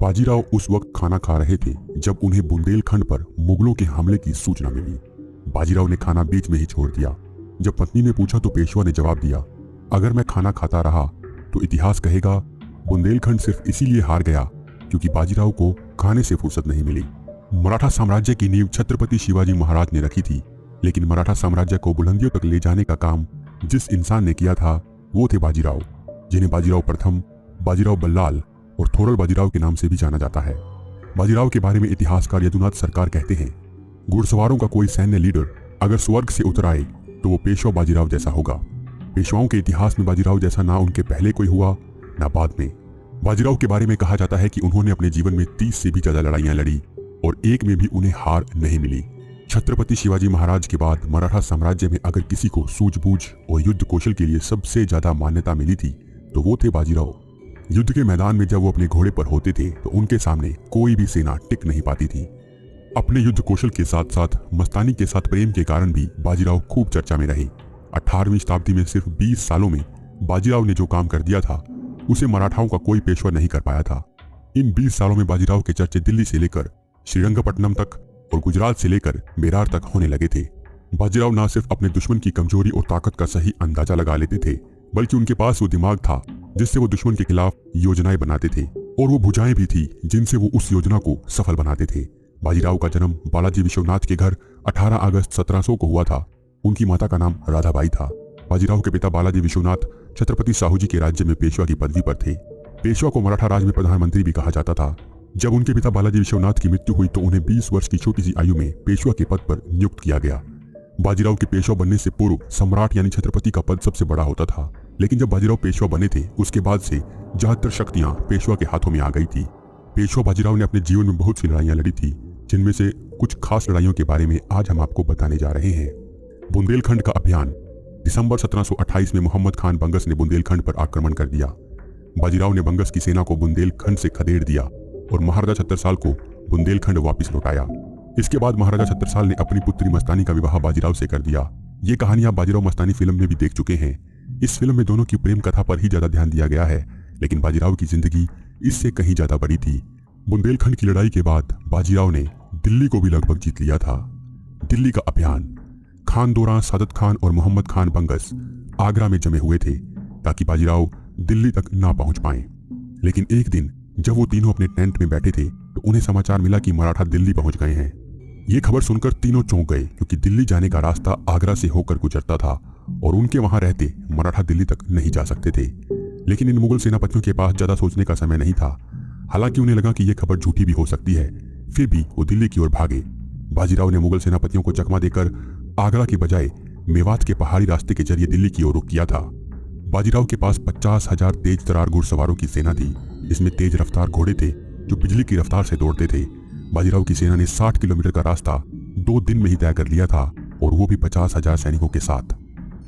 बाजीराव उस वक्त खाना खा रहे थे जब उन्हें बुंदेलखंड पर मुगलों के हमले की सूचना मिली। बाजीराव ने खाना बीच में ही छोड़ दिया। जब पत्नी ने पूछा तो पेशवा ने जवाब दिया, अगर मैं खाना खाता रहा तो इतिहास कहेगा बुंदेलखंड सिर्फ इसीलिए हार गया क्योंकि बाजीराव को खाने से फुर्सत नहीं मिली। मराठा साम्राज्य की नींव छत्रपति शिवाजी महाराज ने रखी थी, लेकिन मराठा साम्राज्य को बुलंदियों तक ले जाने का काम जिस इंसान ने किया था वो थे बाजीराव, जिन्हें बाजीराव प्रथम, बाजीराव बल्लाल और थोरल बाजीराव के नाम से भी जाना जाता है। बाजीराव के बारे में इतिहासकार यदुनाथ सरकार कहते हैं, घुड़सवारों का कोई सैन्य लीडर अगर स्वर्ग से उतर आए तो वो पेशवा बाजीराव जैसा होगा। पेशवाओं के इतिहास में बाजीराव जैसा ना उनके पहले कोई हुआ ना बाद में। बाजीराव के बारे में कहा जाता है कि उन्होंने अपने जीवन में 30 से भी ज्यादा लड़ाइयां लड़ी और एक में भी उन्हें हार नहीं मिली। छत्रपति शिवाजी महाराज के बाद मराठा साम्राज्य में अगर किसी को सूझबूझ और युद्ध कौशल के लिए सबसे ज्यादा मान्यता मिली थी तो वो थे बाजीराव। युद्ध के मैदान में जब वो अपने घोड़े पर होते थे तो उनके सामने कोई भी सेना टिक नहीं पाती थी। अपने युद्ध कौशल के साथ साथ मस्तानी के साथ प्रेम के कारण भी बाजीराव खूब चर्चा में रहे। 18वीं शताब्दी में सिर्फ 20 सालों में बाजीराव ने जो काम कर दिया था उसे मराठाओं का कोई पेशवा नहीं कर पाया था। इन 20 सालों में बाजीराव के चर्चे दिल्ली से लेकर श्रीरंगपट्टनम तक और गुजरात से लेकर बेरार तक होने लगे थे। बाजीराव न सिर्फ अपने दुश्मन की कमजोरी और ताकत का सही अंदाजा लगा लेते थे, बल्कि उनके पास वो दिमाग था जिससे वो दुश्मन के खिलाफ योजनाएं बनाते थे और वो भुजाएं भी थी जिनसे वो उस योजना को सफल बनाते थे। बाजीराव का जन्म बालाजी विश्वनाथ के घर 18 अगस्त 1700 को हुआ था। उनकी माता का नाम राधाबाई था। बाजीराव के पिता बालाजी विश्वनाथ छत्रपति साहू जी के राज्य में पेशवा की पदवी पर थे। पेशवा को मराठा राज में प्रधानमंत्री भी कहा जाता था। जब उनके पिता बालाजी विश्वनाथ की मृत्यु हुई तो उन्हें 20 वर्ष की छोटी सी आयु में पेशवा के पद पर नियुक्त किया गया। बाजीराव के पेशवा बनने से पूर्व सम्राट यानी छत्रपति का पद सबसे बड़ा होता था, लेकिन जब बाजीराव पेशवा बने थे उसके बाद से ज्यादातर शक्तियां पेशवा के हाथों में आ गई थी। पेशवा बाजीराव ने अपने जीवन में बहुत सी लड़ाइयां लड़ी थी, जिनमें से कुछ खास लड़ाइयों के बारे में आज हम आपको बताने जा रहे हैं। बुंदेलखंड का अभियान। दिसंबर 1728 में मोहम्मद खान बंगस ने बुंदेलखंड पर आक्रमण कर दिया। बाजीराव ने बंगस की सेना को बुंदेलखंड से खदेड़ दिया और महाराजा छत्रसाल को बुंदेलखंड वापस लौटाया। इसके बाद महाराजा छत्रसाल ने अपनी पुत्री मस्तानी का विवाह बाजीराव से कर दिया। ये कहानी आप बाजीराव मस्तानी फिल्म में भी देख चुके हैं। इस फिल्म में दोनों की प्रेम कथा पर ही ज्यादा ध्यान दिया गया है, लेकिन बाजीराव की जिंदगी इससे कहीं ज्यादा बड़ी थी। बुंदेलखंड की लड़ाई के बाद बाजीराव ने दिल्ली को भी लगभग जीत लिया था। दिल्ली का अभियान। खान दोरां, सादत खान और मोहम्मद खान बंगस आगरा में जमे हुए थे ताकि बाजीराव दिल्ली तक ना पहुंच पाए। लेकिन एक दिन जब वो तीनों अपने टेंट में बैठे थे तो उन्हें समाचार मिला कि मराठा दिल्ली पहुंच गए हैं। ये खबर सुनकर तीनों चौंक गए क्योंकि दिल्ली जाने का रास्ता आगरा से होकर गुजरता था और उनके वहां रहते मराठा दिल्ली तक नहीं जा सकते थे। लेकिन इन मुगल सेनापतियों के पास ज्यादा सोचने का समय नहीं था। हालांकि उन्हें लगा कि यह खबर झूठी भी हो सकती है, फिर भी वो दिल्ली की ओर भागे। बाजीराव ने मुगल सेनापतियों को चकमा देकर आगरा के बजाय मेवात के पहाड़ी रास्ते के जरिए दिल्ली की ओर रुख किया था। बाजीराव के पास 50,000 तेज तरार घुड़सवारों की सेना थी। इसमें तेज रफ्तार घोड़े थे जो बिजली की रफ्तार से दौड़ते थे। बाजीराव की सेना ने 60 किलोमीटर का रास्ता 2 दिन में ही तय कर लिया था और वो भी 50,000 सैनिकों के साथ।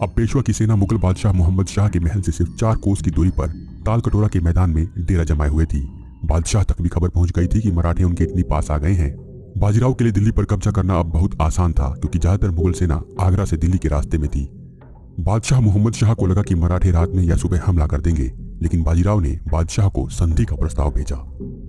अब पेशवा की सेना मुगल बादशाह मोहम्मद शाह के महल से सिर्फ 4 कोस की दूरी पर ताल कटोरा के मैदान में डेरा जमाए हुए थी। बादशाह तक भी खबर पहुंच गई थी कि मराठे उनके इतनी पास आ गए हैं। बाजीराव के लिए दिल्ली पर कब्जा करना अब बहुत आसान था क्योंकि ज्यादातर मुगल सेना आगरा से दिल्ली के रास्ते में थी। बादशाह मोहम्मद शाह को लगा कि मराठे रात में या सुबह हमला कर देंगे, लेकिन बाजीराव ने बादशाह को संधि का प्रस्ताव भेजा।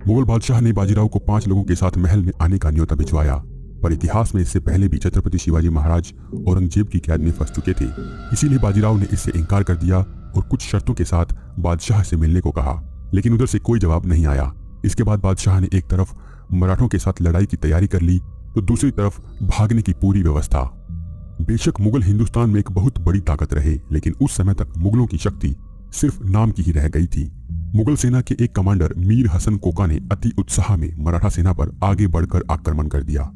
मुगल बादशाह ने बाजीराव को 5 लोगों के साथ महल में आने का न्योता भिजवाया, पर इतिहास में इससे पहले भी छत्रपति शिवाजी महाराज औरंगजेब की कैद में फंस चुके थे। इसीलिए बाजीराव ने इससे इनकार कर दिया और कुछ शर्तों के साथ बादशाह से मिलने को कहा, लेकिन उधर से कोई जवाब नहीं आया। इसके बाद बादशाह ने एक तरफ मराठों के साथ लड़ाई की तैयारी कर ली तो दूसरी तरफ भागने की पूरी व्यवस्था। बेशक मुगल हिंदुस्तान में एक बहुत बड़ी ताकत रहे, लेकिन उस समय तक मुगलों की शक्ति सिर्फ नाम की ही रह गई थी। मुगल सेना के एक कमांडर मीर हसन कोका ने अति उत्साह में मराठा सेना पर आगे बढ़कर आक्रमण कर दिया।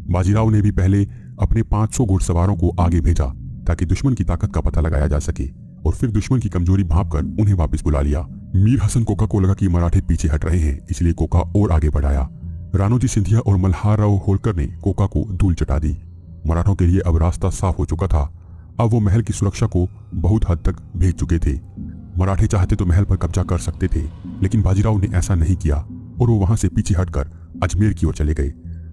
बाजीराव ने भी पहले अपने 500 घुड़सवारों को आगे भेजा ताकि दुश्मन की ताकत का पता लगाया जा सके और फिर दुश्मन की कमजोरी भांपकर उन्हें वापस बुला लिया। मीर हसन कोका को लगा कि मराठे पीछे हट रहे हैं, इसलिए कोका और आगे बढ़ाया। राणोजी सिंधिया और मल्हार राव होलकर ने कोका को धूल चटा दी। मराठों के लिए अब रास्ता साफ हो चुका था। अब वो महल की सुरक्षा को बहुत हद तक भेज चुके थे। मराठे चाहते तो महल पर कब्जा कर सकते थे, लेकिन बाजीराव ने ऐसा नहीं किया और वो वहां से पीछे हटकर अजमेर की ओर चले गए।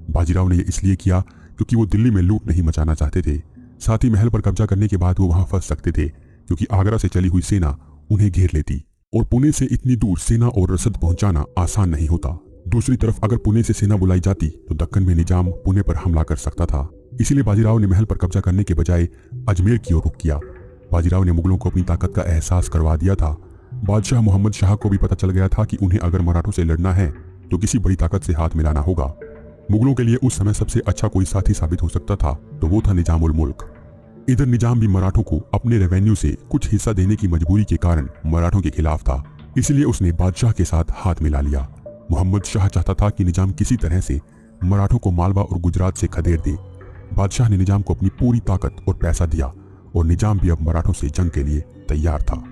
बाजीराव ने यह इसलिए किया क्योंकि वो दिल्ली में लूट नहीं मचाना चाहते थे। साथ ही महल पर कब्जा करने के बाद वो वहां फंस सकते थे क्योंकि आगरा से चली हुई सेना उन्हें घेर लेती और पुणे से इतनी दूर सेना और रसद पहुंचाना आसान नहीं होता। दूसरी तरफ अगर पुणे से सेना बुलाई जाती तो दक्कन में निजाम पुणे पर हमला कर सकता था। इसीलिए बाजीराव ने महल पर कब्जा करने के बजाय अजमेर की ओर रुख किया। बाजीराव ने मुगलों को अपनी ताकत का एहसास करवा दिया था। बादशाह मोहम्मद शाह को भी पता चल गया था कि उन्हें अगर मराठों से लड़ना है तो किसी बड़ी ताकत से हाथ मिलाना होगा। मुगलों के लिए उस समय सबसे अच्छा कोई साथी साबित हो सकता था तो वो था निजाम उल मुल्क। इधर निजाम भी मराठों को अपने रेवेन्यू से कुछ हिस्सा देने की मजबूरी के कारण मराठों के खिलाफ था। इसलिए उसने बादशाह के साथ हाथ मिला लिया। मोहम्मद शाह चाहता था कि निजाम किसी तरह से मराठों को मालवा और गुजरात से खदेड़ दे। बादशाह ने निजाम को अपनी पूरी ताकत और पैसा दिया और निजाम भी अब मराठों से जंग के लिए तैयार था।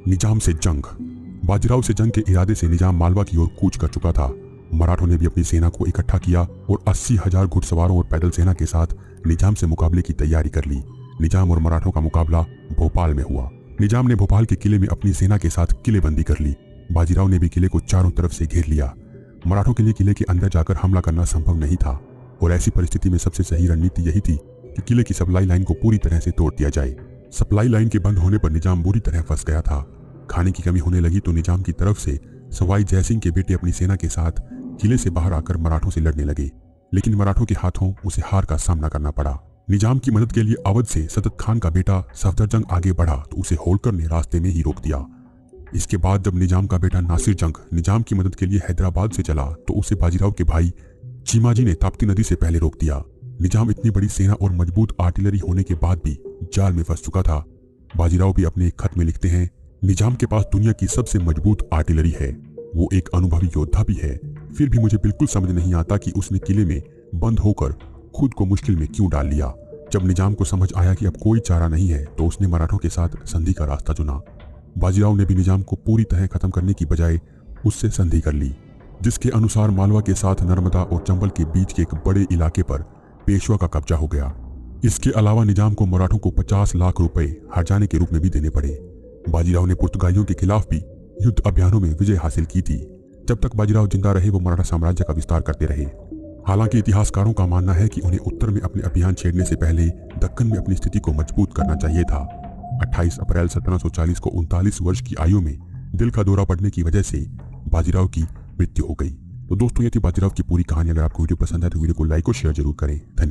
निजाम से जंग। बाजीराव से जंग के इरादे से निजाम मालवा की ओर कूच कर चुका था। मराठों ने भी अपनी सेना को इकट्ठा किया और 80,000 घुड़सवारों और पैदल सेना के साथ निजाम से मुकाबले की तैयारी कर ली। निजाम और मराठों का मुकाबला भोपाल में हुआ। निजाम ने भोपाल के किले में अपनी सेना के साथ किलेबंदी कर ली। बाजीराव ने भी किले को चारों तरफ से घेर लिया। मराठों के लिए किले के अंदर जाकर हमला करना संभव नहीं था और ऐसी परिस्थिति में सबसे सही रणनीति यही थी कि किले की सप्लाई लाइन को पूरी तरह से तोड़ दिया जाए। सप्लाई लाइन के बंद होने पर निजाम बुरी तरह फंस गया था। खाने की कमी होने लगी तो निजाम की तरफ से सवाई जयसिंह के बेटे अपनी सेना के साथ किले से बाहर आकर मराठों से लड़ने लगे, लेकिन मराठों के हाथों उसे हार का सामना करना पड़ा। निजाम की मदद के लिए अवध से सदत खान का बेटा सफदरजंग आगे बढ़ा तो उसे होलकर ने रास्ते में ही रोक दिया। इसके बाद जब निजाम का बेटा नासिर जंग निजाम की मदद के लिए हैदराबाद से चला तो उसे बाजीराव के भाई चीमाजी ने ताप्ती नदी से पहले रोक दिया। निजाम इतनी बड़ी सेना और मजबूत आर्टिलरी होने के बाद भी जाल में फंस चुका था। बाजीराव भी अपने एक खत में लिखते हैं, निजाम के पास दुनिया की सबसे मजबूत आर्टिलरी है, वो एक अनुभवी योद्धा भी है, फिर भी मुझे बिल्कुल समझ नहीं आता कि उसने किले में बंद होकर खुद को मुश्किल में क्यों डाल लिया। जब निजाम को समझ आया कि अब कोई चारा नहीं है तो उसने मराठों के साथ संधि का रास्ता चुना। बाजीराव ने भी निजाम को पूरी तरह खत्म करने की बजाय उससे संधि कर ली, जिसके अनुसार मालवा के साथ नर्मदा और चंबल के बीच के एक बड़े इलाके पर पेशवा का कब्जा हो गया। इसके अलावा निजाम को मराठों को 50 लाख रुपए हर्जाने के रूप में भी देने पड़े। बाजीराव ने पुर्तगालियों के खिलाफ भी युद्ध अभियानों में विजय हासिल की थी। जब तक बाजीराव जिंदा रहे वो मराठा साम्राज्य का विस्तार करते रहे। हालांकि इतिहासकारों का मानना है कि उन्हें उत्तर में अपने अभियान छेड़ने से पहले दक्कन में अपनी स्थिति को मजबूत करना चाहिए था। 28 अप्रैल 1740 को 39 वर्ष की आयु में दिल का दौरा पड़ने की वजह से बाजीराव की मृत्यु हो गई। तो दोस्तों ये थी बाजीराव की पूरी कहानी। अगर आपको वीडियो पसंद है तो वीडियो को लाइक और शेयर जरूर करें। धन्यवाद।